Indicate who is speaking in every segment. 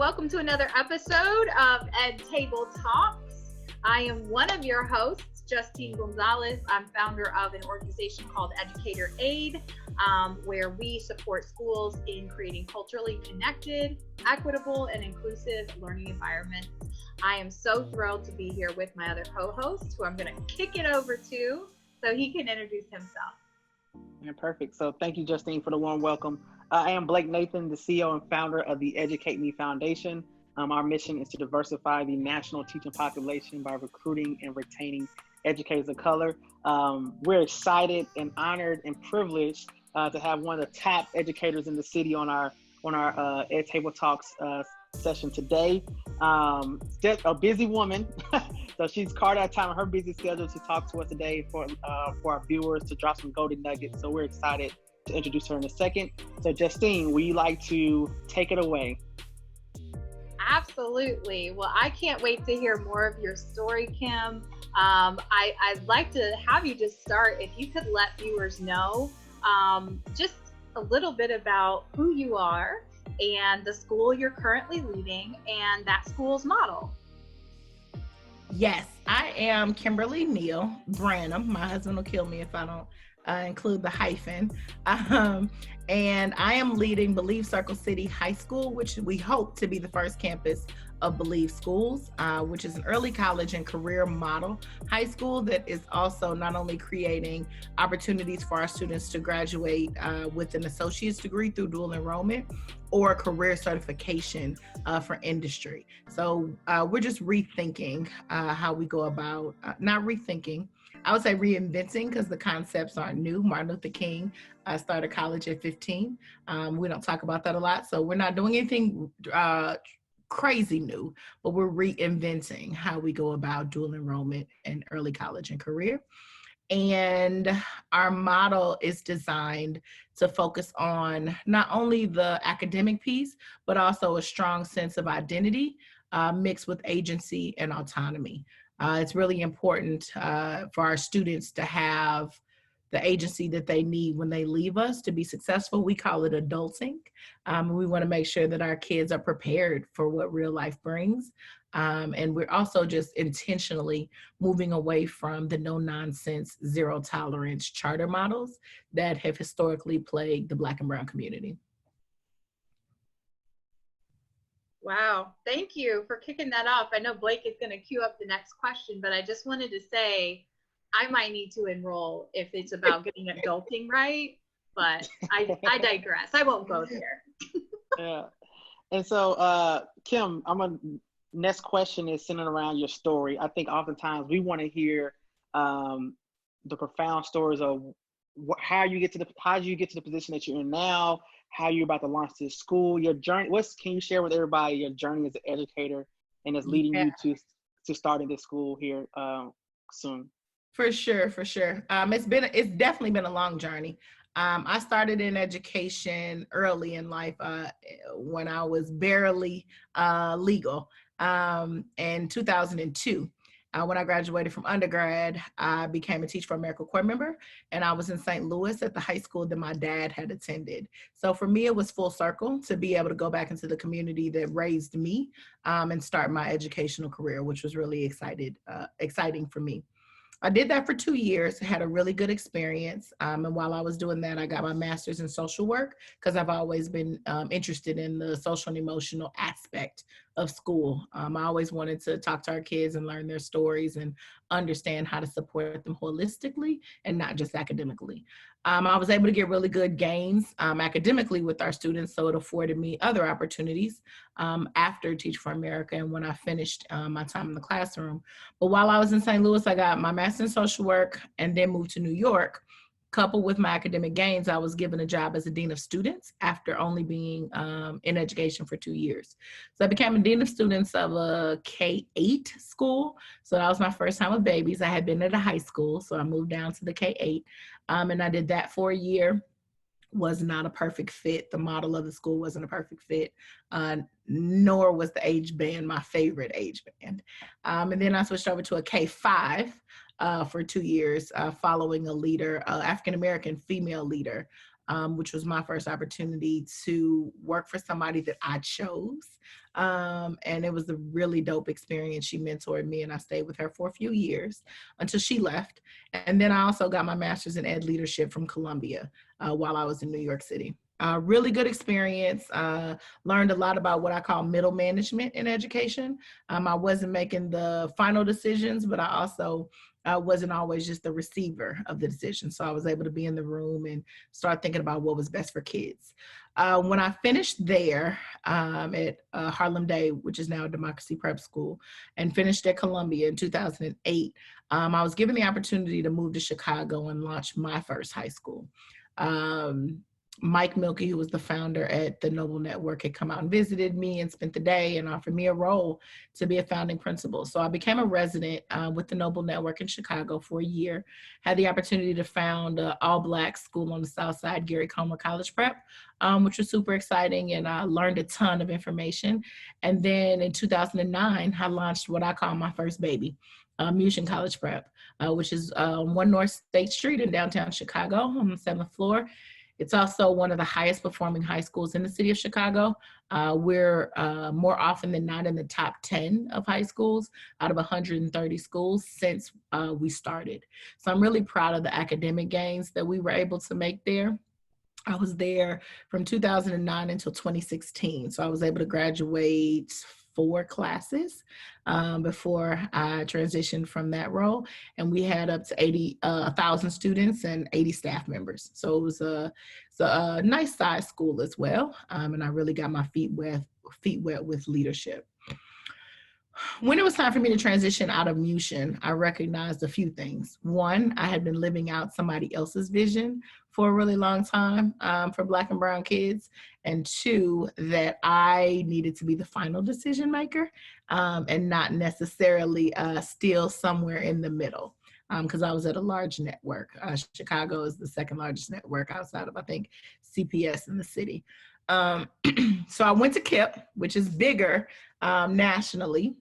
Speaker 1: welcome to another episode of Ed Table Talks. I am one of your hosts, Justine Gonzalez. I'm founder of an organization called Educator Aide, where we support schools in creating culturally connected, equitable, and inclusive learning environments. I am so thrilled to be here with my other co-host, who I'm going to kick it over to so he can introduce himself.
Speaker 2: Yeah, perfect. So thank you, Justine, for the warm welcome. I am Blake Nathan, the CEO and founder of the Educate Me Foundation. Our mission is to diversify the national teaching population by recruiting and retaining educators of color. We're excited and honored and privileged to have one of the top educators in the city on our Ed Table Talks session today. Just a busy woman, so she's carved out time on her busy schedule to talk to us today for our viewers, to drop some golden nuggets. So we're excited to introduce her in a second. So Justine, would you like to take it away?
Speaker 1: Absolutely. Well, I can't wait to hear more of your story, Kim. I'd like to have you just start, if you could let viewers know just a little bit about who you are and the school you're currently leading and that school's model.
Speaker 3: Yes, I am Kimberly Neal Branham. My husband will kill me if I don't include the hyphen. And I am leading Believe Circle City High School, which we hope to be the first campus of Believe Schools, which is an early college and career model high school that is also not only creating opportunities for our students to graduate with an associate's degree through dual enrollment or career certification for industry. So we're just rethinking how we go about, not rethinking, I would say reinventing, because the concepts aren't new. Martin Luther King started college at 15. We don't talk about that a lot. So we're not doing anything crazy new, but we're reinventing how we go about dual enrollment in early college and career. And our model is designed to focus on not only the academic piece, but also a strong sense of identity mixed with agency and autonomy. It's really important for our students to have the agency that they need when they leave us to be successful. We call it adulting. We want to make sure that our kids are prepared for what real life brings. And we're also just intentionally moving away from the no-nonsense, zero-tolerance charter models that have historically plagued the Black and Brown community.
Speaker 1: Wow, thank you for kicking that off. I know Blake is going to queue up the next question, but I just wanted to say I might need to enroll if it's about getting adulting right, but I digress. I won't go there.
Speaker 2: Yeah. And so, Kim, next question is centered around your story. I think oftentimes we want to hear the profound stories of how you get to the position that you're in now, how you're about to launch this school, your journey. Can you share with everybody your journey as an educator and is leading you to starting this school here soon?
Speaker 3: For sure. It's definitely been a long journey. I started in education early in life when I was barely legal in 2002. When I graduated from undergrad, I became a Teach for America Corps member, and I was in St. Louis at the high school that my dad had attended. So for me, it was full circle to be able to go back into the community that raised me and start my educational career, which was really exciting for me. I did that for 2 years, had a really good experience. And while I was doing that, I got my master's in social work because I've always been interested in the social and emotional aspect of school. I always wanted to talk to our kids and learn their stories and understand how to support them holistically and not just academically. I was able to get really good gains academically with our students, so it afforded me other opportunities after Teach for America and when I finished my time in the classroom. But while I was in St. Louis, I got my master's in social work and then moved to New York. Coupled with my academic gains, I was given a job as a dean of students after only being in education for 2 years. So I became a dean of students of a K-8 school. So that was my first time with babies. I had been at a high school, so I moved down to the K-8, and I did that for a year. Was not a perfect fit. The model of the school wasn't a perfect fit, nor was the age band my favorite age band. And then I switched over to a K-5 for 2 years, following a leader, African-American female leader which was my first opportunity to work for somebody that I chose. And it was a really dope experience. She mentored me and I stayed with her for a few years until she left. And then I also got my master's in ed leadership from Columbia while I was in New York City. Really good experience. Learned a lot about what I call middle management in education. I wasn't making the final decisions, but I also wasn't always just the receiver of the decision. So I was able to be in the room and start thinking about what was best for kids. When I finished there at Harlem Day, which is now a democracy prep school, and finished at Columbia in 2008, I was given the opportunity to move to Chicago and launch my first high school. Mike Milkey, who was the founder at the Noble Network, had come out and visited me and spent the day and offered me a role to be a founding principal. So I became a resident with the Noble Network in Chicago for a year, had the opportunity to found an all-Black school on the South Side, Gary Comer College Prep, which was super exciting, and I learned a ton of information. And then in 2009, I launched what I call my first baby, ME College Prep, which is 1 North State Street in downtown Chicago on the 7th floor. It's also one of the highest performing high schools in the city of Chicago. We're more often than not in the top 10 of high schools out of 130 schools since we started. So I'm really proud of the academic gains that we were able to make there. I was there from 2009 until 2016. So I was able to graduate 4 classes before I transitioned from that role. And we had up to 1,000 students and 80 staff members. So it was a nice size school as well. And I really got my feet wet with leadership. When it was time for me to transition out of MUSION, I recognized a few things. 1, I had been living out somebody else's vision for a really long time for Black and brown kids. And 2, that I needed to be the final decision maker and not necessarily still somewhere in the middle. Because I was at a large network. Chicago is the 2nd largest network outside of, I think, CPS in the city. So I went to KIPP, which is bigger nationally.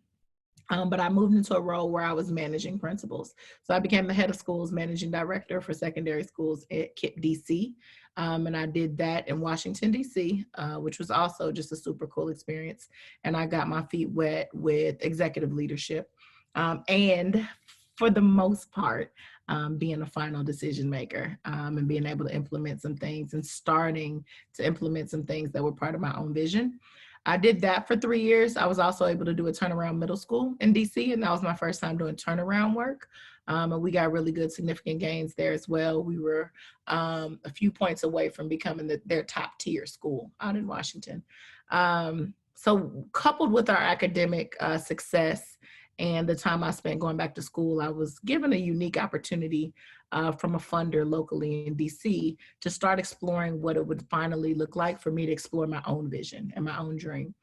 Speaker 3: But I moved into a role where I was managing principals. So I became the head of schools managing director for secondary schools at KIPP DC. And I did that in Washington, DC, which was also just a super cool experience. And I got my feet wet with executive leadership. And for the most part, being a final decision maker and being able to implement some things and starting to implement some things that were part of my own vision. I did that for 3 years. I was also able to do a turnaround middle school in DC, and that was my first time doing turnaround work. And we got really good significant gains there as well. We were a few points away from becoming their top tier school out in Washington. So coupled with our academic success and the time I spent going back to school, I was given a unique opportunity from a funder locally in DC to start exploring what it would finally look like for me to explore my own vision and my own dream.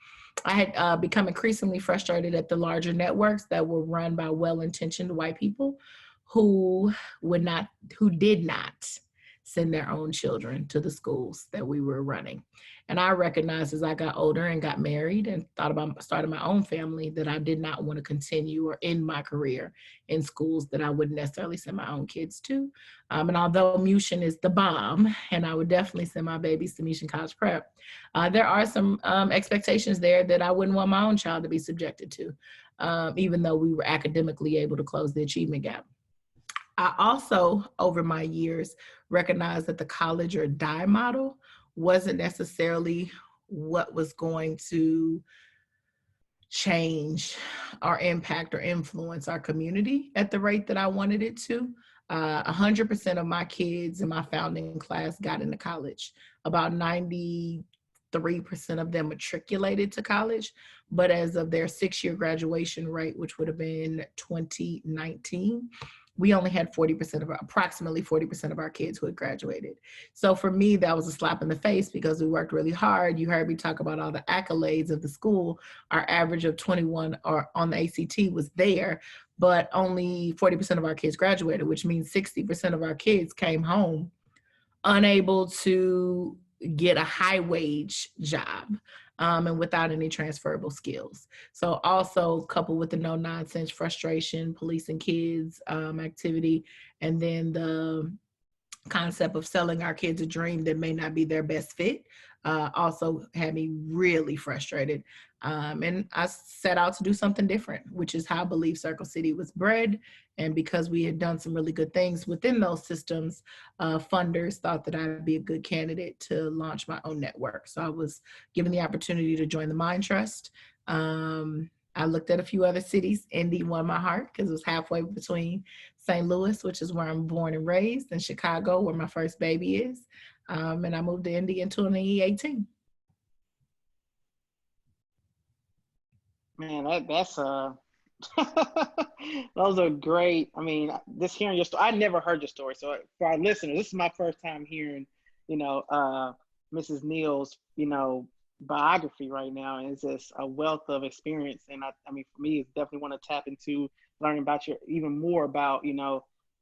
Speaker 3: I had become increasingly frustrated at the larger networks that were run by well-intentioned white people who did not send their own children to the schools that we were running. And I recognized as I got older and got married and thought about starting my own family that I did not want to continue or end my career in schools that I wouldn't necessarily send my own kids to. And although MUSION is the bomb, and I would definitely send my babies to MUSION College Prep, there are some expectations there that I wouldn't want my own child to be subjected to, even though we were academically able to close the achievement gap. I also, over my years, recognized that the college or die model wasn't necessarily what was going to change or impact or influence our community at the rate that I wanted it to. 100% of my kids in my founding class got into college. About 93% of them matriculated to college, but as of their 6-year graduation rate, which would have been 2019, we only had approximately 40% of our kids who had graduated. So for me, that was a slap in the face because we worked really hard. You heard me talk about all the accolades of the school. Our average of 21 or on the ACT was there, but only 40% of our kids graduated, which means 60% of our kids came home unable to get a high wage job. And without any transferable skills. So also coupled with the no nonsense frustration, policing kids activity, and then the concept of selling our kids a dream that may not be their best fit also had me really frustrated. And I set out to do something different, which is how I believe Circle City was bred. And because we had done some really good things within those systems, funders thought that I'd be a good candidate to launch my own network. So I was given the opportunity to join the Mind Trust. I looked at a few other cities. Indy won my heart because it was halfway between St. Louis, which is where I'm born and raised, and Chicago, where my first baby is. And I moved to Indy in 2018.
Speaker 2: Man, that's those are great. I mean, just hearing your story, I never heard your story. So for our listeners, this is my first time hearing, Mrs. Neal's, biography right now. And it's just a wealth of experience. And I mean, for me, it's definitely want to tap into learning about even more about,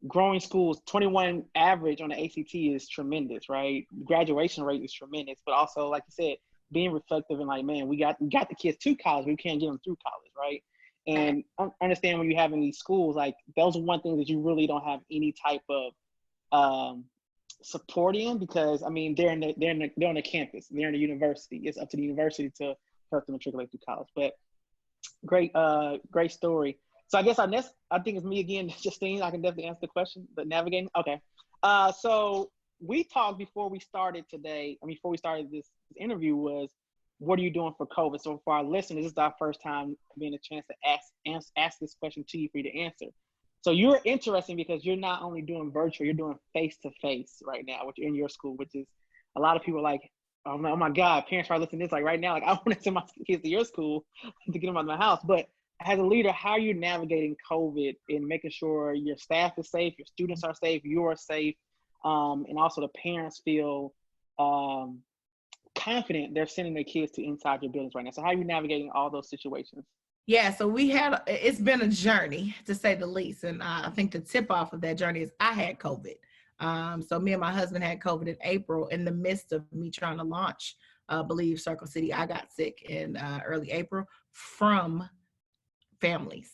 Speaker 2: growing schools. 21 average on the ACT is tremendous, right? Graduation rate is tremendous, but also, like you said, being reflective and like, man, we got the kids to college, we can't get them through college, right? And understand when you have in these schools, like those are one thing that you really don't have any type of support in, because I mean they're on the campus, they're in the university. It's up to the university to help them matriculate through college. But great story. So I guess I think it's me again, Justine. I can definitely answer the question, but navigating. Okay. So we talked before we started today. Before we started this interview, was what are you doing for COVID? So for our listeners, this is our first time being a chance to ask this question to you for you to answer. So you're interesting because you're not only doing virtual, you're doing face-to-face right now, which in your school, which is a lot of people are like, oh my God, parents are listening to this like right now, like I want to send my kids to your school to get them out of my house. But as a leader, how are you navigating COVID and making sure your staff is safe, your students are safe, you are safe, and also the parents feel confident they're sending their kids to inside your buildings right now? So how are you navigating all those situations?
Speaker 3: Yeah, so it's been a journey, to say the least. And I think the tip off of that journey is I had COVID. So me and my husband had COVID in April. In the midst of me trying to launch Believe Circle City, I got sick in early April from families.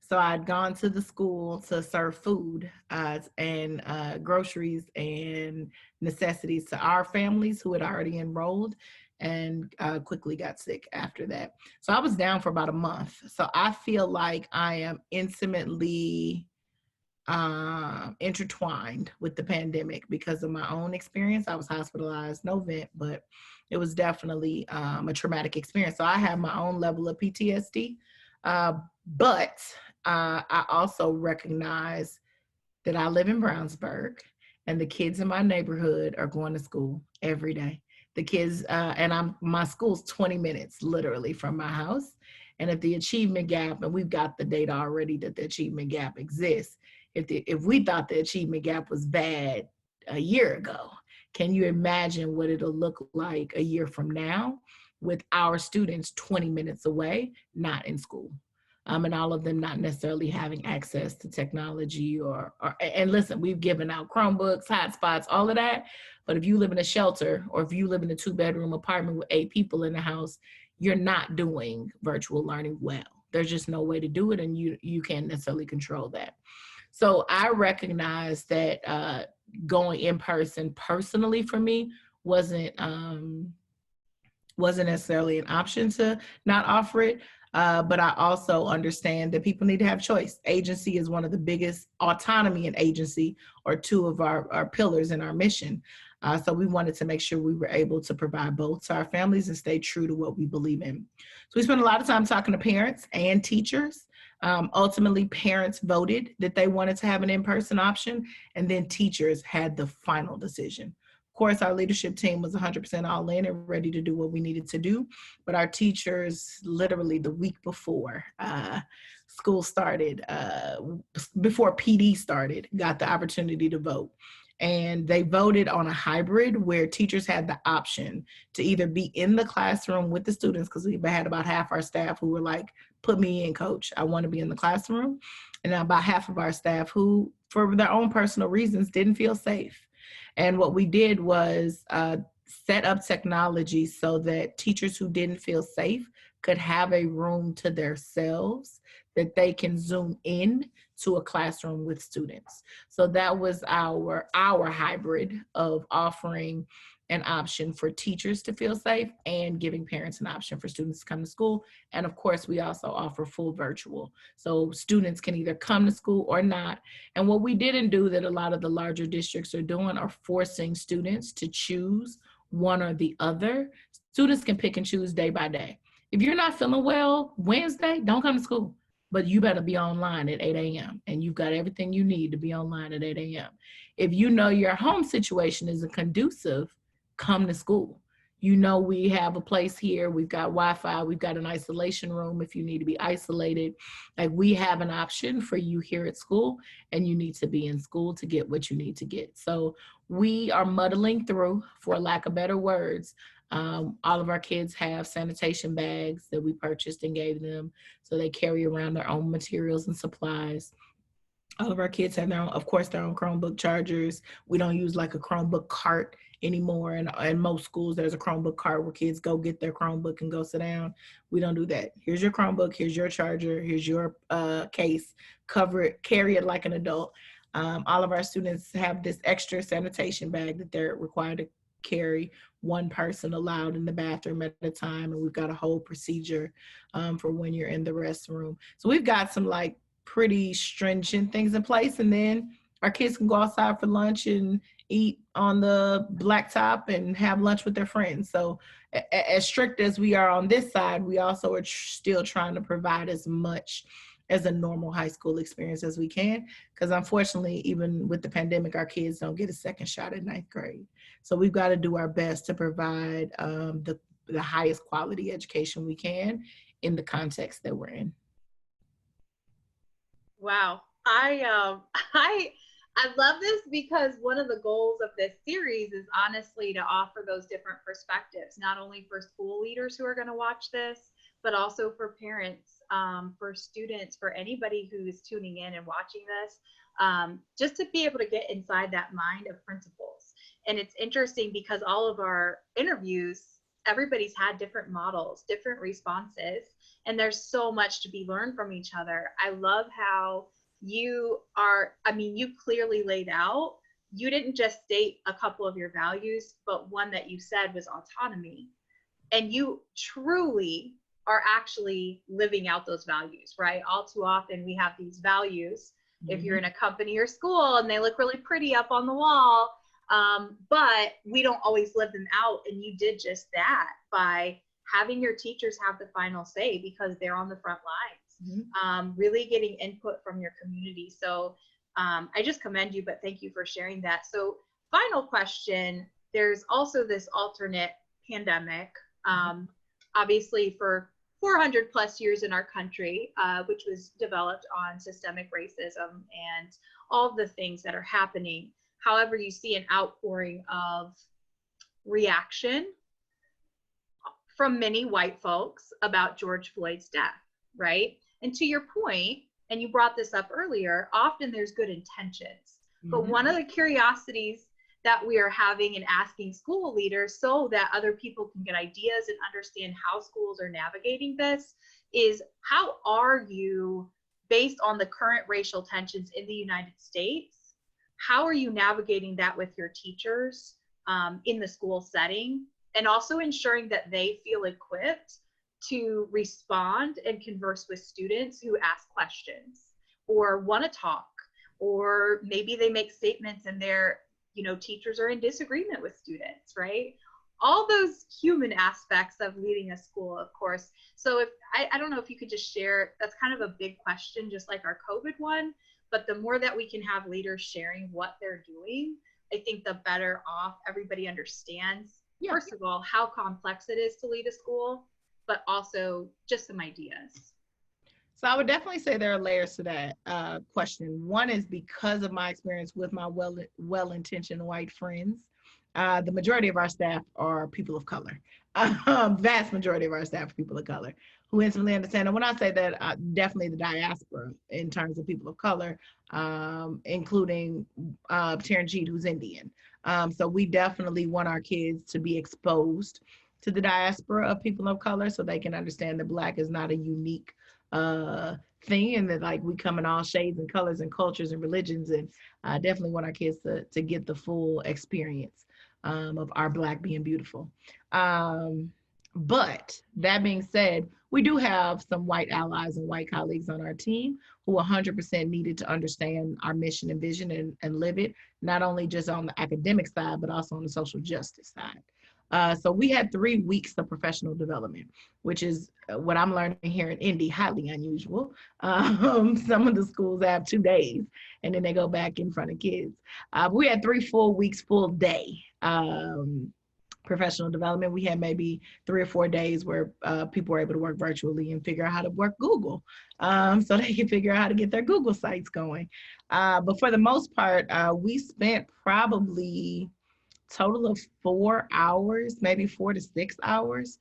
Speaker 3: So I'd gone to the school to serve food and groceries and necessities to our families who had already enrolled, and quickly got sick after that. So I was down for about a month. So I feel like I am intimately intertwined with the pandemic because of my own experience. I was hospitalized, no vent, but it was definitely a traumatic experience. So I have my own level of PTSD, but I also recognize that I live in Brownsburg and the kids in my neighborhood are going to school every day. The kids, and my school's 20 minutes literally from my house. And if the achievement gap, and we've got the data already that the achievement gap exists, if we thought the achievement gap was bad a year ago, can you imagine what it'll look like a year from now with our students 20 minutes away, not in school? And all of them not necessarily having access to technology and listen, we've given out Chromebooks, hotspots, all of that. But if you live in a shelter or if you live in a 2-bedroom apartment with 8 people in the house, you're not doing virtual learning well. There's just no way to do it, and you can't necessarily control that. So I recognize that going in person personally for me wasn't necessarily an option to not offer it. But I also understand that people need to have choice. Agency is one of the biggest, autonomy and agency are 2 of our pillars in our mission. So we wanted to make sure we were able to provide both to our families and stay true to what we believe in. So we spent a lot of time talking to parents and teachers. Ultimately, parents voted that they wanted to have an in-person option, and then teachers had the final decision. Of course, our leadership team was 100% all in and ready to do what we needed to do. But our teachers, literally the week before school started, before PD started, got the opportunity to vote. And they voted on a hybrid where teachers had the option to either be in the classroom with the students, because we had about half our staff who were like, put me in, coach, I want to be in the classroom. And about half of our staff who, for their own personal reasons, didn't feel safe. And what we did was set up technology so that teachers who didn't feel safe could have a room to themselves that they can zoom in to a classroom with students. So that was our hybrid of offering an option for teachers to feel safe and giving parents an option for students to come to school. And of course, we also offer full virtual. So students can either come to school or not. And what we didn't do that a lot of the larger districts are doing are forcing students to choose one or the other. Students can pick and choose day by day. If you're not feeling well Wednesday, don't come to school. But you better be online at 8 a.m. and you've got everything you need to be online at 8 a.m. If you know your home situation isn't conducive, come to school. You know, we have a place here, we've got Wi-Fi, we've got an isolation room if you need to be isolated. Like, we have an option for you here at school, and you need to be in school to get what you need to get. So we are muddling through, for lack of better words. All of our kids have sanitation bags that we purchased and gave them, so they carry around their own materials and supplies. All of our kids have their own, of course, their own Chromebook chargers. We don't use like a Chromebook cart anymore. And in most schools, there's a Chromebook cart where kids go get their Chromebook and go sit down. We don't do that. Here's your Chromebook. Here's your charger. Here's your case. Cover it, carry it like an adult. All of our students have this extra sanitation bag that they're required to carry, one person allowed in the bathroom at a time. And we've got a whole procedure for when you're in the restroom. So we've got some like pretty stringent things in place. And then our kids can go outside for lunch and eat on the blacktop and have lunch with their friends. So as strict as we are on this side, we also are still trying to provide as much as a normal high school experience as we can. Because unfortunately, even with the pandemic, our kids don't get a second shot at 9th grade. So we've got to do our best to provide the highest quality education we can in the context that we're in.
Speaker 1: Wow. I love this, because one of the goals of this series is honestly to offer those different perspectives, not only for school leaders who are going to watch this, but also for parents, for students, for anybody who is tuning in and watching this, just to be able to get inside that mind of principals. And it's interesting because all of our interviews, everybody's had different models, different responses, and there's so much to be learned from each other. I love how you clearly laid out, you didn't just state a couple of your values, but one that you said was autonomy. And you truly are actually living out those values, right? All too often we have these values, if you're in a company or school, and they look really pretty up on the wall, but we don't always live them out. And you did just that by having your teachers have the final say, because they're on the front lines. Really getting input from your community. So I just commend you, but thank you for sharing that. So final question, there's also this alternate pandemic, obviously for 400 plus years in our country, which was developed on systemic racism and all the things that are happening. However, you see an outpouring of reaction from many white folks about George Floyd's death, right? And to your point, and you brought this up earlier, often there's good intentions. But one of the curiosities that we are having and asking school leaders, so that other people can get ideas and understand how schools are navigating this, is how are you, based on the current racial tensions in the United States, how are you navigating that with your teachers in the school setting, and also ensuring that they feel equipped to respond and converse with students who ask questions or want to talk, or maybe they make statements and their teachers are in disagreement with students, right? All those human aspects of leading a school, of course. So if I don't know if you could just share, that's kind of a big question, just like our COVID one, but the more that we can have leaders sharing what they're doing, I think the better off everybody understands, first of all, how complex it is to lead a school, but also just some ideas.
Speaker 3: So I would definitely say there are layers to that question. One is because of my experience with my well-intentioned white friends, the majority of our staff are people of color. Vast majority of our staff are people of color who instantly understand. And when I say that, definitely the diaspora in terms of people of color, including Taranjeet, who's Indian. So we definitely want our kids to be exposed to the diaspora of people of color so they can understand that Black is not a unique thing, and that like we come in all shades and colors and cultures and religions, and I definitely want our kids to get the full experience of our Black being beautiful. But that being said, we do have some white allies and white colleagues on our team who 100% needed to understand our mission and vision and live it, not only just on the academic side, but also on the social justice side. So we had 3 weeks of professional development, which is what I'm learning here in Indy, highly unusual. Some of the schools have 2 days and then they go back in front of kids. We had 3 full weeks, full day. Professional development. We had maybe 3 or 4 days where people were able to work virtually and figure out how to work Google, so they can figure out how to get their Google sites going. But for the most part, we spent probably total of 4 hours, maybe 4 to 6 hours,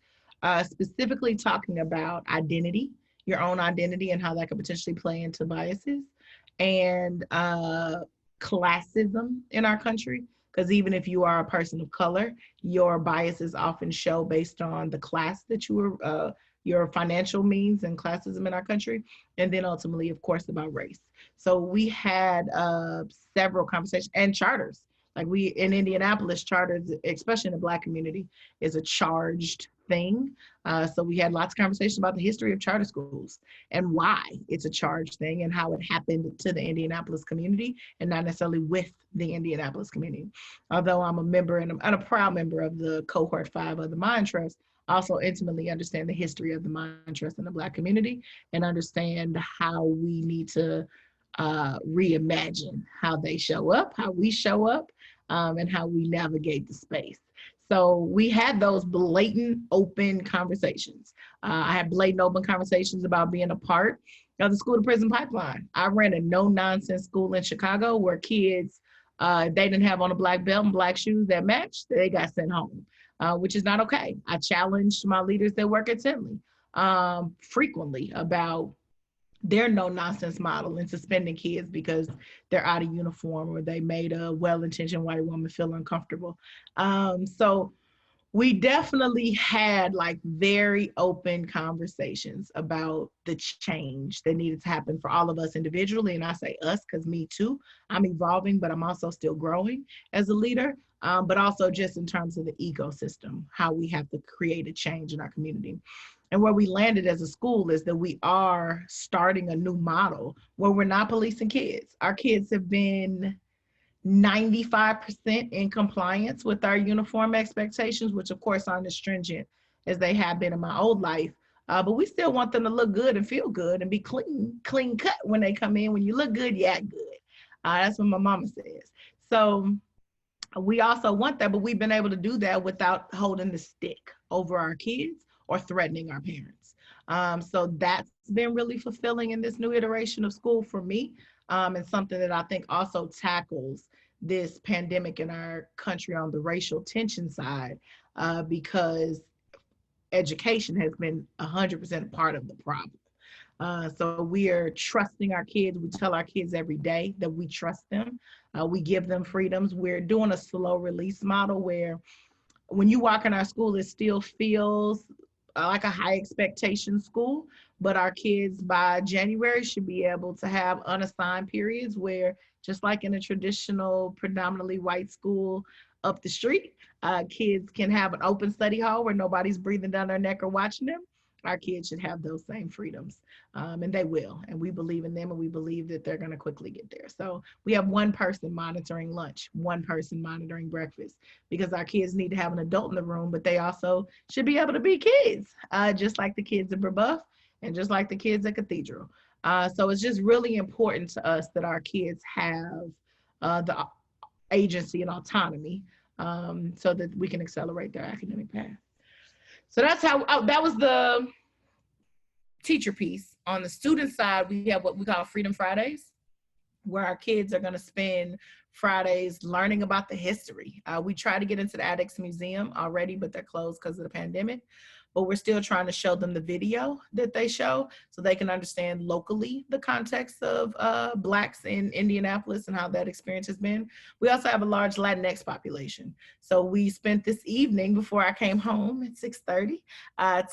Speaker 3: specifically talking about identity, your own identity, and how that could potentially play into biases, and classism in our country. Because even if you are a person of color, your biases often show based on the class that you were, your financial means, and classism in our country. And then ultimately, of course, about race. So we had several conversations and charters. Like we in Indianapolis, charters, especially in the Black community, is a charged thing. So we had lots of conversations about the history of charter schools and why it's a charged thing and how it happened to the Indianapolis community and not necessarily with the Indianapolis community. Although I'm a member and I'm a proud member of the cohort 5 of the Mind Trust, I also intimately understand the history of the Mind Trust in the Black community and understand how we need to reimagine how they show up, how we show up, and how we navigate the space. So we had those blatant open conversations. I had blatant open conversations about being a part of the school to prison pipeline. I ran a no nonsense school in Chicago where kids, they didn't have on a black belt and black shoes that matched, they got sent home, which is not okay. I challenged my leaders that work at Tinley frequently about their no nonsense model and suspending kids because they're out of uniform or they made a well-intentioned white woman feel uncomfortable. So we definitely had like very open conversations about the change that needed to happen for all of us individually. And I say us because me too, I'm evolving, but I'm also still growing as a leader, but also just in terms of the ecosystem, how we have to create a change in our community. And where we landed as a school is that we are starting a new model where we're not policing kids. Our kids have been 95% in compliance with our uniform expectations, which of course aren't as stringent as they have been in my old life. But we still want them to look good and feel good and be clean cut when they come in. When you look good, you act good. That's what my mama says. So we also want that, but we've been able to do that without holding the stick over our kids or threatening our parents. So that's been really fulfilling in this new iteration of school for me, and something that I think also tackles this pandemic in our country on the racial tension side, because education has been 100% part of the problem. So we are trusting our kids. We tell our kids every day that we trust them. We give them freedoms. We're doing a slow release model where when you walk in our school, it still feels like a high expectation school, but our kids by January should be able to have unassigned periods where, just like in a traditional predominantly white school up the street, kids can have an open study hall where nobody's breathing down their neck or watching them. Our kids should have those same freedoms, and they will. And we believe in them, and we believe that they're going to quickly get there. So we have one person monitoring lunch, one person monitoring breakfast, because our kids need to have an adult in the room, but they also should be able to be kids, just like the kids in Brebeuf and just like the kids at Cathedral. So it's just really important to us that our kids have the agency and autonomy, so that we can accelerate their academic path. So that's how, that was the teacher piece. On the student side, we have what we call Freedom Fridays, where our kids are going to spend Fridays learning about the history. We try to get into the Addicts Museum already, but they're closed because of the pandemic. but we're still trying to show them the video that they show so they can understand locally the context of Blacks in Indianapolis and how that experience has been. We also have a large Latinx population. So we spent this evening before I came home at 6:30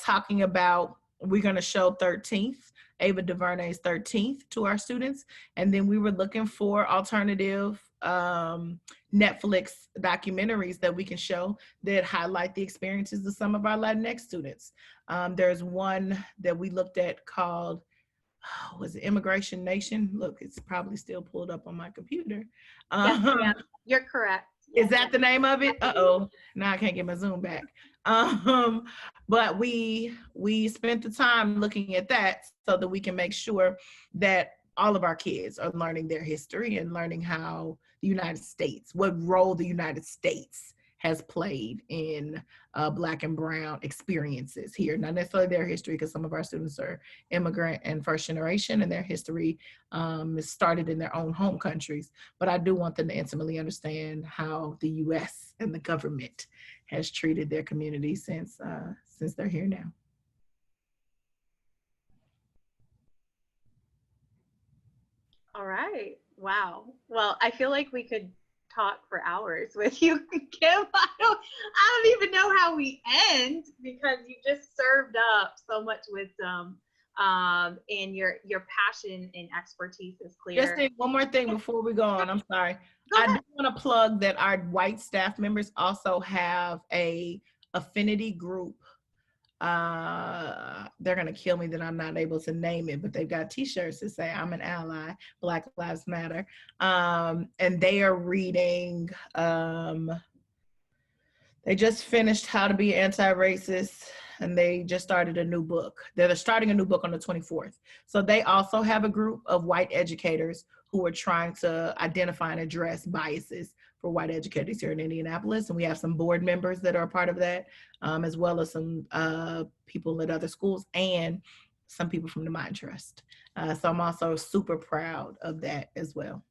Speaker 3: talking about, we're going to show 13th, Ava DuVernay's 13th to our students. And then we were looking for alternative Netflix documentaries that we can show that highlight the experiences of some of our Latinx students. There's one that we looked at called, was it Immigration Nation? Look, it's probably still pulled up on my computer.
Speaker 1: Yes, ma'am. You're correct.
Speaker 3: Is that the name of it? Uh-oh, now I can't get my Zoom back. But we spent the time looking at that so that we can make sure that all of our kids are learning their history and learning how the United States, what role the United States has played in Black and Brown experiences here. Not necessarily their history, because some of our students are immigrant and first generation, and their history is started in their own home countries. But I do want them to intimately understand how the U.S. and the government has treated their community since they're here now.
Speaker 1: All right. Wow. Well, I feel like we could talk for hours with you, Kim. I don't even know how we end, because you just served up so much wisdom, and your passion and expertise is clear.
Speaker 3: Just one more thing before we go on. I'm sorry. I do want to plug that our white staff members also have a affinity group. They're going to kill me that I'm not able to name it, but they've got t-shirts that say I'm an ally, Black Lives Matter. And they are reading, they just finished How to Be Anti-Racist, and they just started a new book. They're starting a new book on the 24th. So they also have a group of white educators who are trying to identify and address biases for white educators here in Indianapolis. And we have some board members that are a part of that, as well as some people at other schools and some people from the Mind Trust. So I'm also super proud of that as well.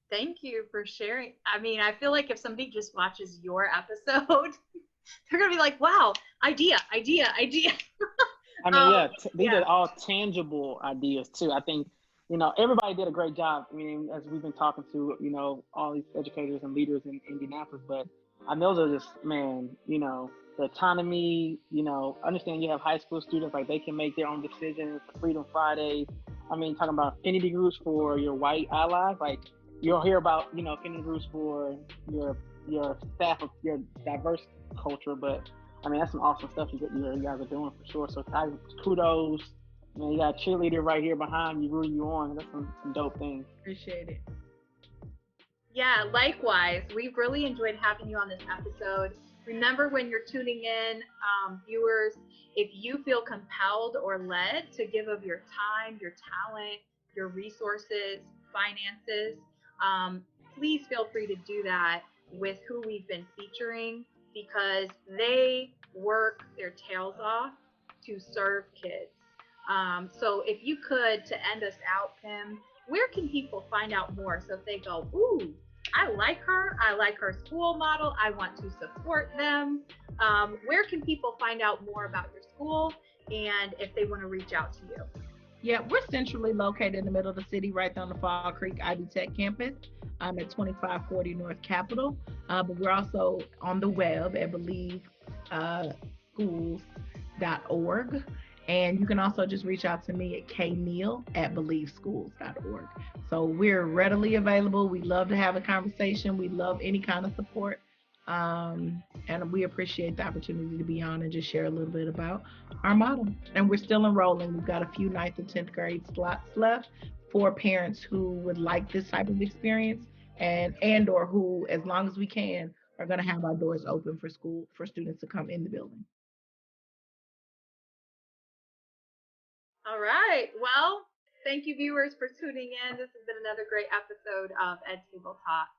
Speaker 1: Thank you for sharing. I mean, I feel like if somebody just watches your episode, they're going to be like, wow, idea.
Speaker 2: I mean, yeah, these are all tangible ideas too. I think, everybody did a great job. I mean, as we've been talking to, all these educators and leaders in Indianapolis, but I know those are just, man, the autonomy, understand you have high school students, like they can make their own decisions, Freedom Fridays. I mean, talking about affinity groups for your white allies, like you'll hear about, affinity groups for your staff of your diverse culture, but I mean, that's some awesome stuff you guys are doing for sure. So kudos. Man, you got a cheerleader right here behind you, rooting you on. That's some dope things.
Speaker 3: Appreciate it.
Speaker 1: Yeah, likewise. We've really enjoyed having you on this episode. Remember, when you're tuning in, viewers, if you feel compelled or led to give of your time, your talent, your resources, finances, please feel free to do that with who we've been featuring, because they work their tails off to serve kids. So if you could, to end us out, Kim, where can people find out more? So if they go, ooh, I like her school model, I want to support them, where can people find out more about your school, and if they want to reach out to you?
Speaker 3: Yeah, we're centrally located in the middle of the city, right there on the Fall Creek IB Tech campus. I'm at 2540 North Capitol, but we're also on the web at believeschools.org. And you can also just reach out to me at kneal@believeschools.org. So we're readily available. We love to have a conversation. We love any kind of support. And we appreciate the opportunity to be on and just share a little bit about our model. And we're still enrolling. We've got a few 9th and 10th grade slots left for parents who would like this type of experience and or who, as long as we can, are going to have our doors open for students to come in the building.
Speaker 1: All right. Well, thank you, viewers, for tuning in. This has been another great episode of Ed Table Talk.